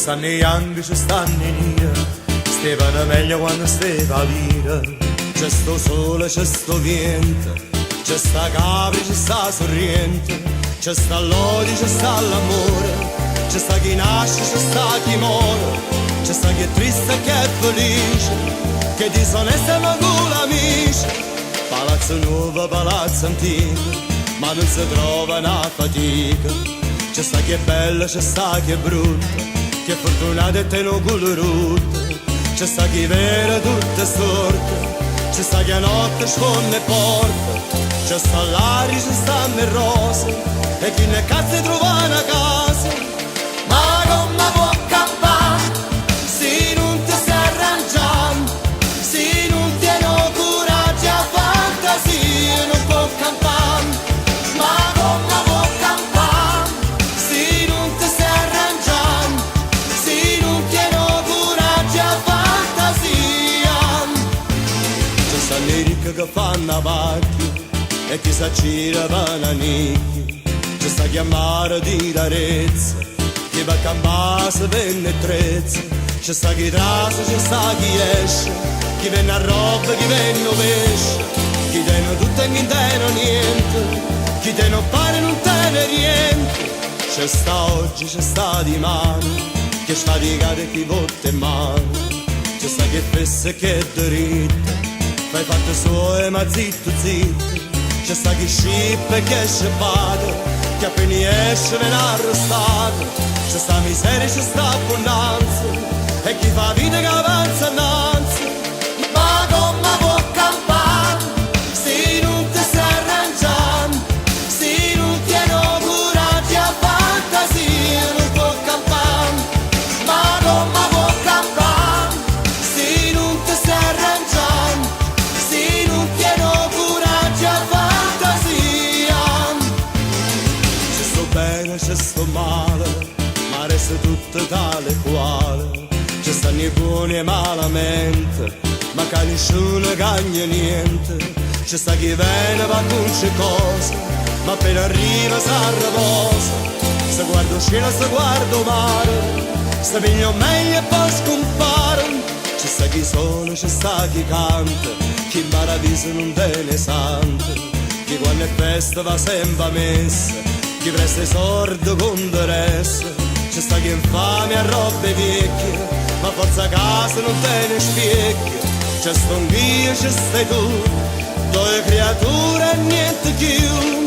stanno i bianchi, ci stanno i neri, stevano meglio quando steva vita. C'è sto sole, c'è sto vento, c'è sta capri, c'è sta sorriente, c'è sta l'odio, c'è sta l'amore, c'è sta chi nasce, c'è sta chi muore, c'è sta chi è triste e chi è felice, che disonesta ma con l'amici. Palazzo nuovo, palazzo antico, ma non si trova una fatica. C'è sta chi è bella, c'è sta chi è brutta, chi è fortunata e te non colorutta. C'è sta chi vera tutte storte, c'è sta chi a notte sfonda e porta. C'è sta l'aria, c'è sta le rose, e chi ne cazzo trova una casa. Ma come può campare, se non ti stai arrangiando, se non tieni coraggio a fantasia, non può campare. Ma come può campare, se non ti stai arrangiando, se non tieni coraggio a fantasia. C'è sta le ricche che fanno avanti e chi sa gira vanno a nicchi. C'è sta chiamare di larezza, chi va a campare se venne trezza. C'è sta chi trasa, c'è sta chi esce, chi venne a roba, chi venne pesce, chi teno tutto e chi teno niente, chi teno pare non tene niente. C'è sta oggi, c'è sta di mano, chi è sfaticato e chi votta in mano. C'è sta che fesse e che è dritto, fai fatto suoi ma zitto zitto. C'è sta chi scippa e che scippata, che appena esce viene arrestato. C'è sta miseria, c'è sta abbondanza, e chi fa vita che avanza innanzi. Ma come può campare, se non ti stai arrangiando, se non tieni coraggio a fantasia, non può campare. Ma come può campare, se non ti stai arrangiando, se non tieni coraggio a fantasia. C'è sto bene, c'è sto male, ma resta tutto tale e quale. C'è stanno i buoni e malamente, ma che nessuno cagna niente. C'è sta chi viene va con c'è cosa, ma appena arriva s'arriposa. Se guardo cielo, se guardo mare, se piglio meglio e poi scompare. C'è sta chi suona, c'è sta chi canta, chi in paradiso non te ne sante, chi quando è festa va sempre a messa, chi presta i sordi con interesse. C'è sta chi infame a robe vecchie, ma forza casa non te ne spieghi. C'è sto un Dio, c'è stai tu, due creature e niente più.